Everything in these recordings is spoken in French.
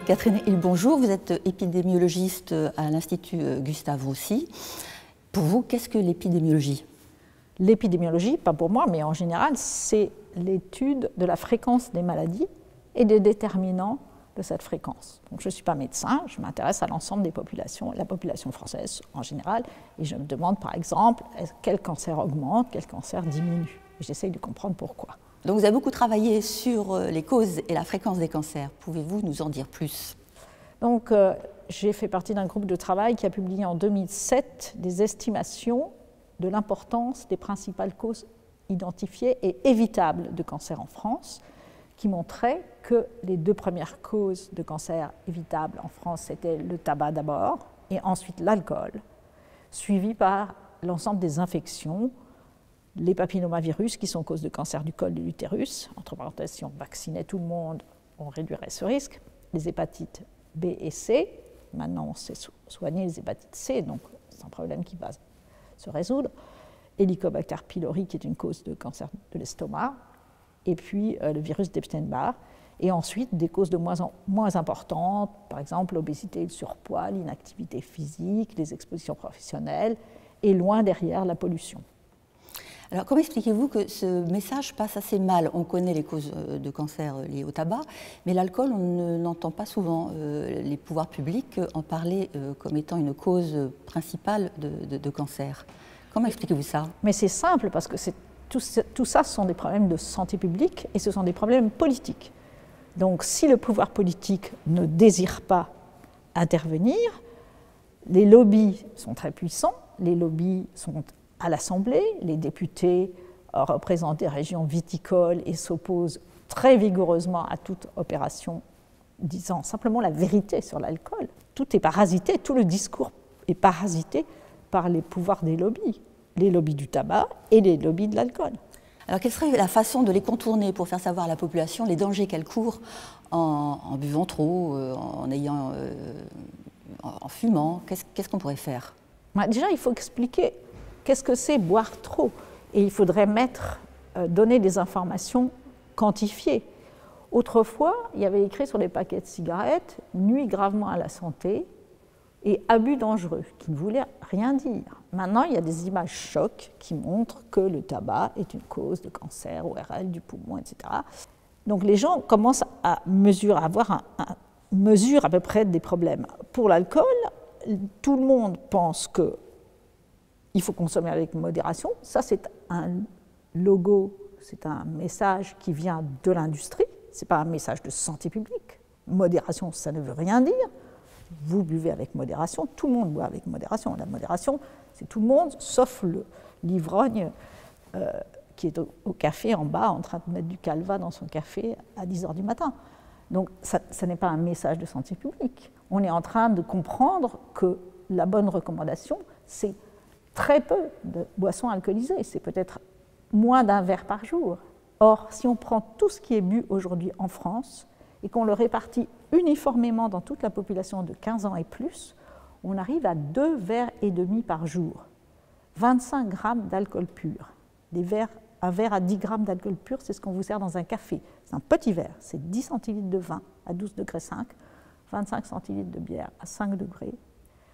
Catherine Hill, bonjour. Vous êtes épidémiologiste à l'Institut Gustave Roussy. Pour vous, qu'est-ce que l'épidémiologie? L'épidémiologie, pas pour moi, mais en général, c'est l'étude de la fréquence des maladies et des déterminants de cette fréquence. Donc, je ne suis pas médecin, je m'intéresse à l'ensemble des populations, la population française en général, et je me demande par exemple quel cancer augmente, quel cancer diminue. J'essaye de comprendre pourquoi. Donc vous avez beaucoup travaillé sur les causes et la fréquence des cancers. Pouvez-vous nous en dire plus? Donc j'ai fait partie d'un groupe de travail qui a publié en 2007 des estimations de l'importance des principales causes identifiées et évitables de cancer en France, qui montraient que les deux premières causes de cancer évitables en France, c'était le tabac d'abord, et ensuite l'alcool, suivi par l'ensemble des infections, les papillomavirus qui sont cause de cancer du col de l'utérus, entre parenthèses, si on vaccinait tout le monde, on réduirait ce risque, les hépatites B et C, maintenant on sait soigner les hépatites C, donc c'est un problème qui va se résoudre, Helicobacter pylori qui est une cause de cancer de l'estomac, et puis le virus d'Epstein-Barr, et ensuite des causes de moins importantes, par exemple l'obésité, le surpoids, l'inactivité physique, les expositions professionnelles, et loin derrière la pollution. Alors, comment expliquez-vous que ce message passe assez mal? On connaît les causes de cancer liées au tabac, mais l'alcool, on n'entend pas souvent les pouvoirs publics en parler comme étant une cause principale de cancer. Comment expliquez-vous ça? Mais c'est simple, parce que tout ça, ce sont des problèmes de santé publique et ce sont des problèmes politiques. Donc, si le pouvoir politique ne désire pas intervenir, les lobbies sont très puissants, les lobbies sont à l'Assemblée, les députés représentent des régions viticoles et s'opposent très vigoureusement à toute opération disant simplement la vérité sur l'alcool. Tout est parasité, tout le discours est parasité par les pouvoirs des lobbies, les lobbies du tabac et les lobbies de l'alcool. Alors, quelle serait la façon de les contourner pour faire savoir à la population les dangers qu'elle court en buvant trop, en fumant? Qu'est-ce qu'on pourrait faire? Déjà, il faut expliquer qu'est-ce que c'est boire trop. Et il faudrait donner des informations quantifiées. Autrefois, il y avait écrit sur les paquets de cigarettes « nuit gravement à la santé » et « abus dangereux », qui ne voulait rien dire. Maintenant, il y a des images chocs qui montrent que le tabac est une cause de cancer ORL du poumon, etc. Donc les gens commencent à avoir mesure à peu près des problèmes. Pour l'alcool, tout le monde pense qu'il faut consommer avec modération. Ça, c'est un logo, c'est un message qui vient de l'industrie. Ce n'est pas un message de santé publique. Modération, ça ne veut rien dire. Vous buvez avec modération, tout le monde boit avec modération. La modération, c'est tout le monde, sauf l'ivrogne qui est au café en bas, en train de mettre du calva dans son café à 10 h du matin. Donc, ça n'est pas un message de santé publique. On est en train de comprendre que la bonne recommandation, c'est très peu de boissons alcoolisées. C'est peut-être moins d'1 verre par jour. Or, si on prend tout ce qui est bu aujourd'hui en France et qu'on le répartit uniformément dans toute la population de 15 ans et plus, on arrive à 2,5 verres par jour. 25 grammes d'alcool pur. Un verre à 10 grammes d'alcool pur, c'est ce qu'on vous sert dans un café. C'est un petit verre, c'est 10 centilitres de vin à 12,5 degrés, 25 centilitres de bière à 5 degrés.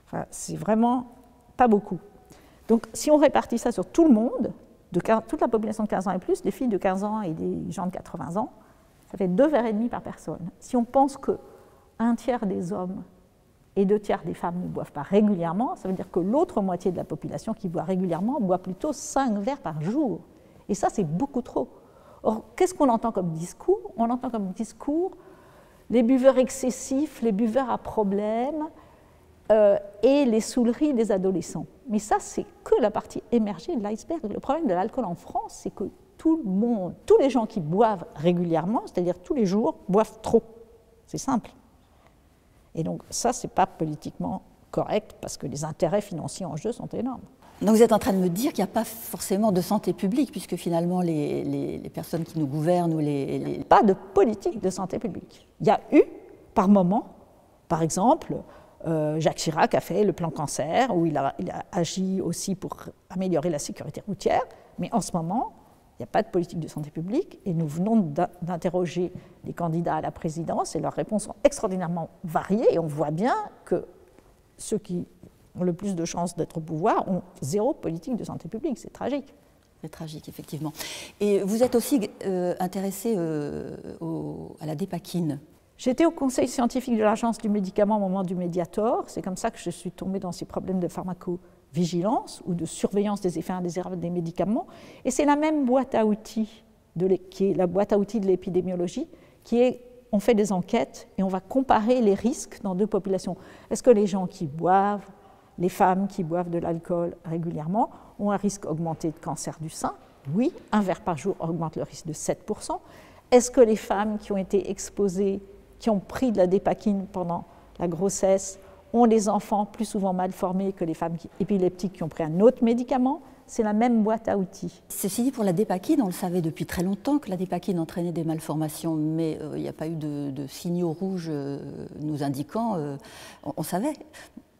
Enfin, c'est vraiment pas beaucoup. Donc, si on répartit ça sur tout le monde, toute la population de 15 ans et plus, des filles de 15 ans et des gens de 80 ans, ça fait 2,5 verres par personne. Si on pense qu'un tiers des hommes et 2 tiers des femmes ne boivent pas régulièrement, ça veut dire que l'autre moitié de la population qui boit régulièrement boit plutôt 5 verres par jour. Et ça, c'est beaucoup trop. Or, qu'est-ce qu'on entend comme discours? On entend comme discours les buveurs excessifs, les buveurs à problème et les saouleries des adolescents. Mais ça, c'est que la partie émergée de l'iceberg. Le problème de l'alcool en France, c'est que tout le monde, tous les gens qui boivent régulièrement, c'est-à-dire tous les jours, boivent trop. C'est simple. Et donc ça, ce n'est pas politiquement correct parce que les intérêts financiers en jeu sont énormes. Donc vous êtes en train de me dire qu'il n'y a pas forcément de santé publique, puisque finalement les personnes qui nous gouvernent ou les... Pas de politique de santé publique. Il y a eu, par moment, par exemple, Jacques Chirac a fait le plan cancer, où il a agi aussi pour améliorer la sécurité routière, mais en ce moment, il n'y a pas de politique de santé publique, et nous venons d'interroger les candidats à la présidence, et leurs réponses sont extraordinairement variées, et on voit bien que ceux qui ont le plus de chances d'être au pouvoir ont zéro politique de santé publique. C'est tragique. C'est tragique, effectivement. Et vous êtes aussi intéressé à la dépakine. J'étais au conseil scientifique de l'Agence du médicament au moment du Mediator. C'est comme ça que je suis tombée dans ces problèmes de pharmacovigilance ou de surveillance des effets indésirables des médicaments. Et c'est la même boîte à outils, qui est la boîte à outils de l'épidémiologie, on fait des enquêtes et on va comparer les risques dans deux populations. Est-ce que les gens qui boivent, les femmes qui boivent de l'alcool régulièrement ont un risque augmenté de cancer du sein? Oui, un verre par jour augmente le risque de 7%. Est-ce que les femmes qui ont été exposées, qui ont pris de la dépakine pendant la grossesse, ont des enfants plus souvent mal formés que les femmes épileptiques qui ont pris un autre médicament? C'est la même boîte à outils. Ceci dit, pour la dépakine, on le savait depuis très longtemps que la dépakine entraînait des malformations, mais il n'y a pas eu de signaux rouges nous indiquant, on savait.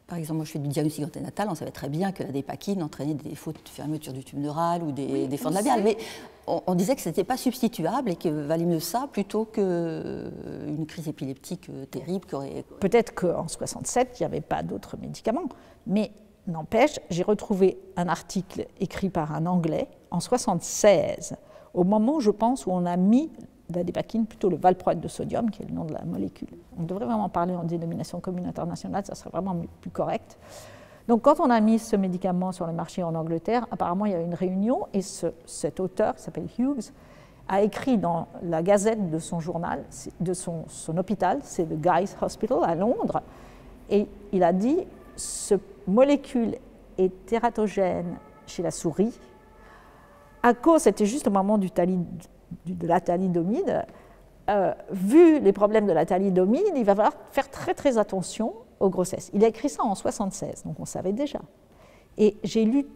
Par exemple, moi je fais du diagnostic anténatal, on savait très bien que la dépakine entraînait des défauts de fermeture du tube neural ou des fentes labiales, mais on disait que ce n'était pas substituable et qu'il valait mieux ça plutôt qu'une crise épileptique terrible. Peut-être qu'en 1967, il n'y avait pas d'autres médicaments, mais n'empêche, j'ai retrouvé un article écrit par un Anglais en 1976, au moment, je pense, où on a mis la dépakine, plutôt le valproate de sodium, qui est le nom de la molécule. On devrait vraiment parler en dénomination commune internationale, ça serait vraiment plus correct. Donc quand on a mis ce médicament sur le marché en Angleterre, apparemment il y a eu une réunion et cet auteur, qui s'appelle Hughes, a écrit dans la gazette de son journal, de son hôpital, c'est le Guy's Hospital à Londres, et il a dit « ce molécule est tératogène chez la souris, à cause, c'était juste au moment de la thalidomide, vu les problèmes de la thalidomide, il va falloir faire très très attention aux grossesses. » Il a écrit ça en 1976, donc on savait déjà. Et j'ai lu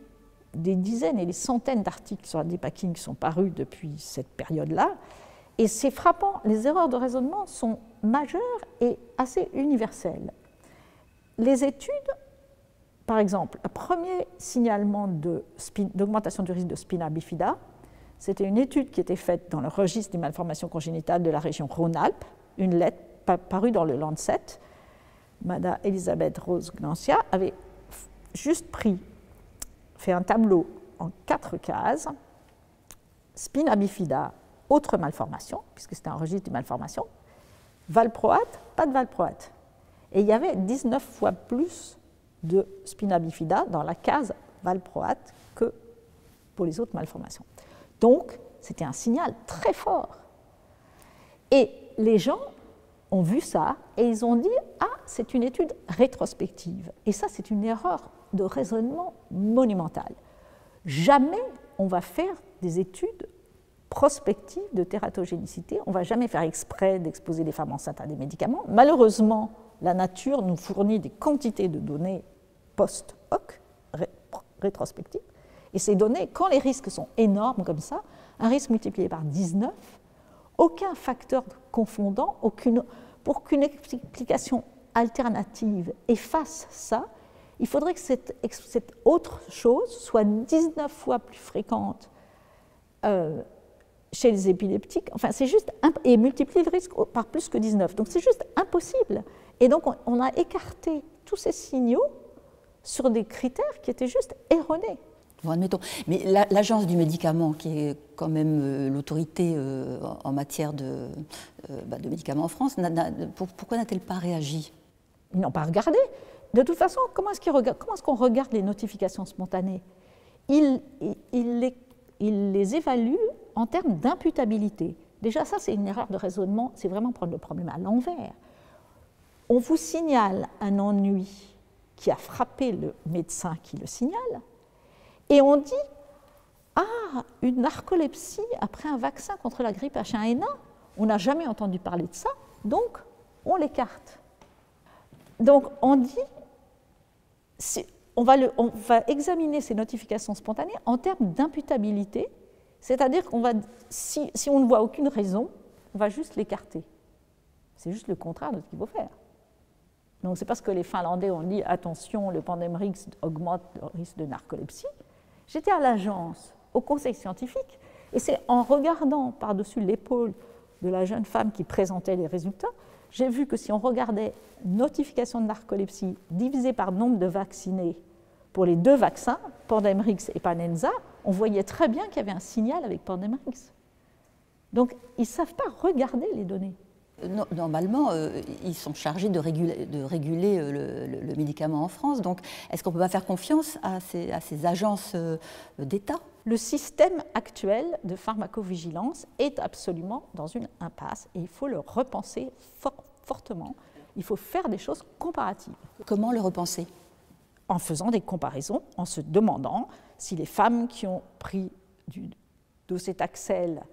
des dizaines et des centaines d'articles sur la dépakine qui sont parus depuis cette période-là, et c'est frappant, les erreurs de raisonnement sont majeures et assez universelles. Les études, par exemple, le premier signalement d'augmentation du risque de spina bifida, c'était une étude qui était faite dans le registre des malformations congénitales de la région Rhône-Alpes, une lettre parue dans le Lancet. Madame Elisabeth Rose Glancia avait juste fait un tableau en 4 cases, spina bifida, autre malformation, puisque c'était un registre des malformations, valproate, pas de valproate. Et il y avait 19 fois plus de spina bifida dans la case valproate que pour les autres malformations. Donc, c'était un signal très fort. Et les gens ont vu ça et ils ont dit « Ah, c'est une étude rétrospective ». Et ça, c'est une erreur de raisonnement monumentale. Jamais on va faire des études prospectives de tératogénicité. On ne va jamais faire exprès d'exposer les femmes enceintes à des médicaments. Malheureusement, la nature nous fournit des quantités de données post-hoc, rétrospectives. Et ces données, quand les risques sont énormes comme ça, un risque multiplié par 19, aucun facteur confondant, pour qu'une explication alternative efface ça, il faudrait que cette autre chose soit 19 fois plus fréquente chez les épileptiques, enfin c'est juste, et multiplier le risque par plus que 19. Donc c'est juste impossible. Et donc on a écarté tous ces signaux sur des critères qui étaient juste erronés. Bon, admettons. Mais l'Agence du médicament, qui est quand même l'autorité en matière de médicaments en France, pourquoi n'a-t-elle pas réagi? Ils n'ont pas regardé. De toute façon, comment est-ce qu'on regarde les notifications spontanées? Ils les évaluent en termes d'imputabilité. Déjà, ça, c'est une erreur de raisonnement, c'est vraiment prendre le problème à l'envers. On vous signale un ennui qui a frappé le médecin qui le signale, et on dit « Ah, une narcolepsie après un vaccin contre la grippe H1N1, on n'a jamais entendu parler de ça, donc on l'écarte. » Donc on dit, on va examiner ces notifications spontanées en termes d'imputabilité, c'est-à-dire qu'on va, si on ne voit aucune raison, on va juste l'écarter. C'est juste le contraire de ce qu'il faut faire. Donc c'est parce que les Finlandais ont dit « attention, le Pandemrix augmente le risque de narcolepsie ». J'étais à l'agence, au conseil scientifique, et c'est en regardant par-dessus l'épaule de la jeune femme qui présentait les résultats, j'ai vu que si on regardait notification de narcolepsie divisée par nombre de vaccinés pour les 2 vaccins, Pandemrix et Panenza, on voyait très bien qu'il y avait un signal avec Pandemrix. Donc ils ne savent pas regarder les données. Normalement, ils sont chargés de réguler le médicament en France. Donc, est-ce qu'on ne peut pas faire confiance à ces agences d'État? Le système actuel de pharmacovigilance est absolument dans une impasse et il faut le repenser fortement. Il faut faire des choses comparatives. Comment le repenser? En faisant des comparaisons, en se demandant si les femmes qui ont pris du docétaxel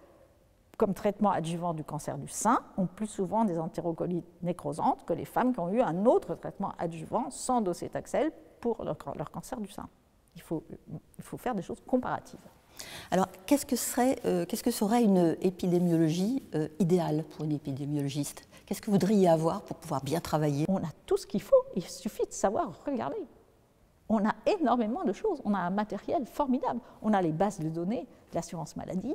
comme traitement adjuvant du cancer du sein ont plus souvent des entérocolites nécrosantes que les femmes qui ont eu un autre traitement adjuvant sans docétaxel pour leur cancer du sein. Il faut faire des choses comparatives. Alors, qu'est-ce que serait une épidémiologie idéale pour une épidémiologiste? Qu'est-ce que vous voudriez avoir pour pouvoir bien travailler? On a tout ce qu'il faut, il suffit de savoir regarder. On a énormément de choses, on a un matériel formidable. On a les bases de données de l'assurance maladie,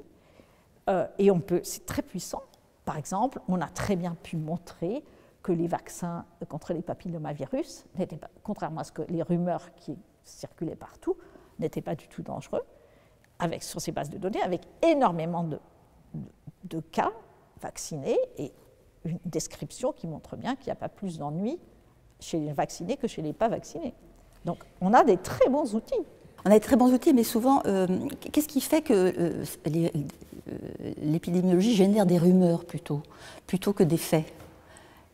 et c'est très puissant. Par exemple, on a très bien pu montrer que les vaccins contre les papillomavirus, contrairement à ce que les rumeurs qui circulaient partout, n'étaient pas du tout dangereux, sur ces bases de données, avec énormément de cas vaccinés et une description qui montre bien qu'il n'y a pas plus d'ennuis chez les vaccinés que chez les pas vaccinés. Donc on a des très bons outils. On a des très bons outils, mais souvent, qu'est-ce qui fait que l'épidémiologie génère des rumeurs plutôt que des faits?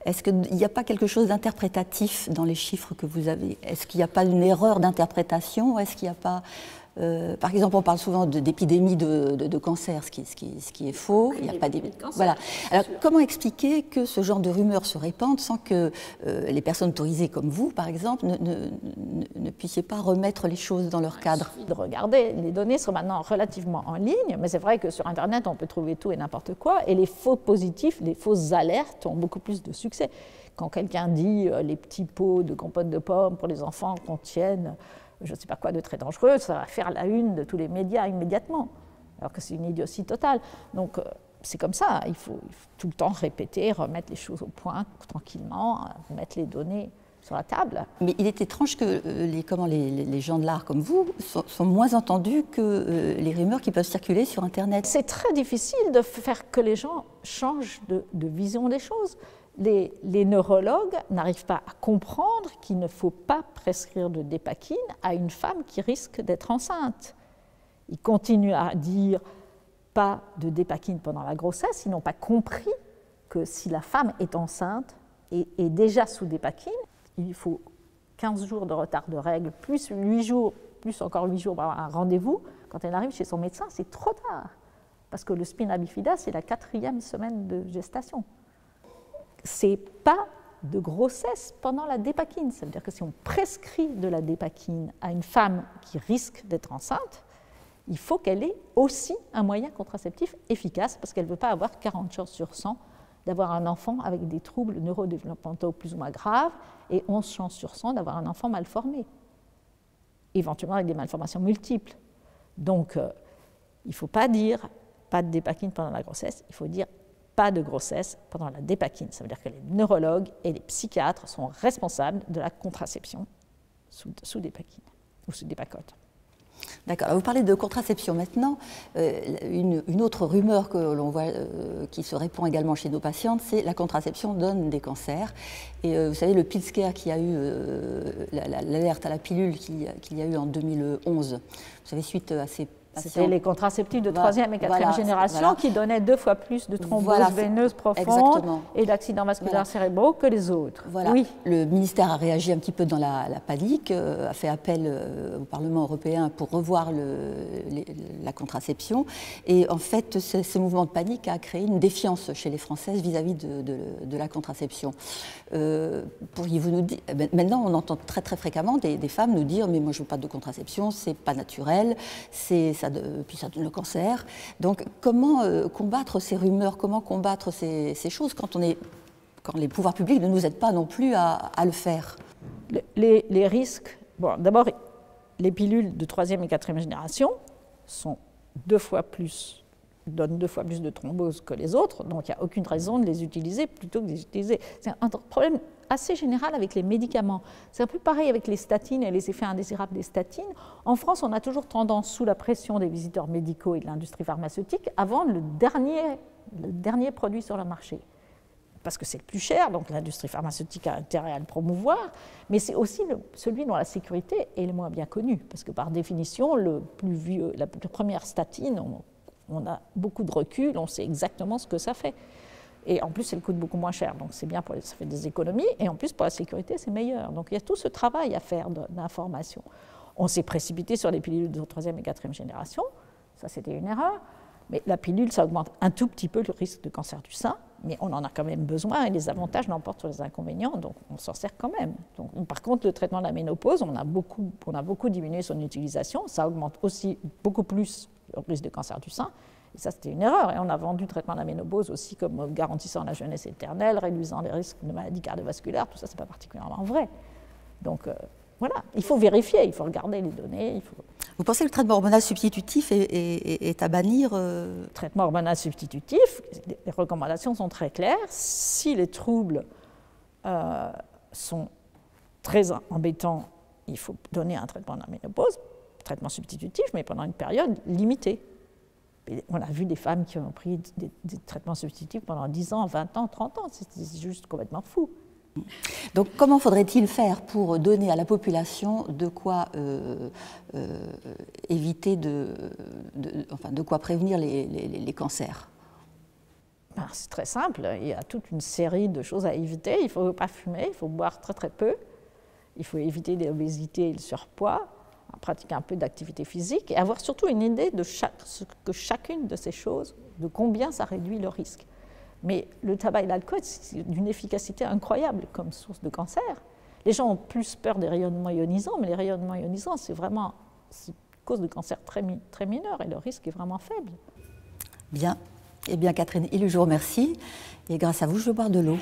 Est-ce qu'il n'y a pas quelque chose d'interprétatif dans les chiffres que vous avez? Est-ce qu'il n'y a pas une erreur d'interprétation? Est-ce qu'il n'y a pas... par exemple, on parle souvent d'épidémie de cancer, ce qui est faux. Il n'y a pas d'épidémie de cancer. Voilà. Alors, comment expliquer que ce genre de rumeurs se répandent sans que les personnes autorisées comme vous, par exemple, ne puissiez pas remettre les choses dans leur cadre? Il suffit de regarder. Les données sont maintenant relativement en ligne, mais c'est vrai que sur Internet, on peut trouver tout et n'importe quoi. Et les faux positifs, les fausses alertes ont beaucoup plus de succès. Quand quelqu'un dit les petits pots de compote de pommes pour les enfants contiennent je ne sais pas quoi de très dangereux, ça va faire la une de tous les médias immédiatement, alors que c'est une idiotie totale. Donc c'est comme ça, il faut tout le temps répéter, remettre les choses au point tranquillement, remettre les données sur la table. Mais il est étrange que les gens de l'art comme vous sont moins entendus que les rumeurs qui peuvent circuler sur Internet. C'est très difficile de faire que les gens changent de vision des choses. Les neurologues n'arrivent pas à comprendre qu'il ne faut pas prescrire de dépakine à une femme qui risque d'être enceinte. Ils continuent à dire pas de dépakine pendant la grossesse, ils n'ont pas compris que si la femme est enceinte et est déjà sous dépakine, il faut 15 jours de retard de règles, plus 8 jours, plus encore 8 jours pour avoir un rendez-vous. Quand elle arrive chez son médecin, c'est trop tard, parce que le spina bifida, c'est la 4e semaine de gestation. C'est pas de grossesse pendant la dépakine. Ça veut dire que si on prescrit de la dépakine à une femme qui risque d'être enceinte, il faut qu'elle ait aussi un moyen contraceptif efficace parce qu'elle ne veut pas avoir 40 chances sur 100 d'avoir un enfant avec des troubles neurodéveloppementaux plus ou moins graves et 11 chances sur 100 d'avoir un enfant mal formé, éventuellement avec des malformations multiples. Donc, il ne faut pas dire pas de dépakine pendant la grossesse, il faut dire pas de grossesse pendant la dépakine. Ça veut dire que les neurologues et les psychiatres sont responsables de la contraception sous dépakine ou sous dépakote. D'accord. Vous parlez de contraception maintenant. Une autre rumeur que l'on voit qui se répand également chez nos patientes, c'est la contraception donne des cancers. Et vous savez, le PIL-SCARE qui a eu l'alerte à la pilule qu'il y a eu en 2011, vous savez, suite à ces C'était les contraceptifs de 3e et 4e génération qui donnaient 2 fois plus de thromboses veineuses profondes et d'accidents vasculaires cérébraux que les autres. Oui. Le ministère a réagi un petit peu dans la panique, a fait appel au Parlement européen pour revoir la contraception. Et en fait, ce mouvement de panique a créé une défiance chez les Françaises vis-à-vis de la contraception. Pourriez-vous nous dire, maintenant on entend très très fréquemment des femmes nous dire mais moi je veux pas de contraception, c'est pas naturel, puis ça donne le cancer. Donc comment combattre ces rumeurs, comment combattre ces choses quand les pouvoirs publics ne nous aident pas non plus à le faire? Les risques, bon, d'abord les pilules de 3e et 4e génération sont donnent 2 fois plus de thrombose que les autres, donc il n'y a aucune raison de les utiliser plutôt que de les utiliser. C'est un problème assez général avec les médicaments. C'est un peu pareil avec les statines et les effets indésirables des statines. En France, on a toujours tendance, sous la pression des visiteurs médicaux et de l'industrie pharmaceutique, à vendre le dernier produit sur le marché. Parce que c'est le plus cher, donc l'industrie pharmaceutique a intérêt à le promouvoir, mais c'est aussi celui dont la sécurité est le moins bien connue, parce que par définition, la première statine, on a beaucoup de recul, on sait exactement ce que ça fait. Et en plus, elle coûte beaucoup moins cher, donc c'est bien, ça fait des économies, et en plus, pour la sécurité, c'est meilleur. Donc il y a tout ce travail à faire d'information. On s'est précipité sur les pilules de 3e et 4e génération, ça c'était une erreur, mais la pilule, ça augmente un tout petit peu le risque de cancer du sein, mais on en a quand même besoin, et les avantages l'emportent sur les inconvénients, donc on s'en sert quand même. Donc, par contre, le traitement de la ménopause, on a beaucoup diminué son utilisation, ça augmente aussi beaucoup plus le risque de cancer du sein. Et ça, c'était une erreur. Et on a vendu le traitement de la ménopause aussi comme garantissant la jeunesse éternelle, réduisant les risques de maladies cardiovasculaires. Tout ça, ce n'est pas particulièrement vrai. Donc, voilà, il faut vérifier, il faut regarder les données. Vous pensez que le traitement hormonal substitutif est à bannir Le traitement hormonal substitutif, les recommandations sont très claires. Si les troubles sont très embêtants, il faut donner un traitement de la ménopause, traitement substitutif, mais pendant une période limitée. Et on a vu des femmes qui ont pris des traitements substitutifs pendant 10 ans, 20 ans, 30 ans. C'est juste complètement fou. Donc comment faudrait-il faire pour donner à la population de quoi éviter de quoi prévenir les cancers? C'est très simple, il y a toute une série de choses à éviter. Il ne faut pas fumer, il faut boire très très peu, il faut éviter l'obésité et le surpoids, pratiquer un peu d'activité physique et avoir surtout une idée de chacune de ces choses, de combien ça réduit le risque. Mais le tabac et l'alcool, c'est d'une efficacité incroyable comme source de cancer. Les gens ont plus peur des rayonnements ionisants, mais les rayonnements ionisants, c'est une cause de cancer très mineure et le risque est vraiment faible. Bien. Eh bien, Catherine Illoux, je vous remercie. Et grâce à vous, je vais boire de l'eau.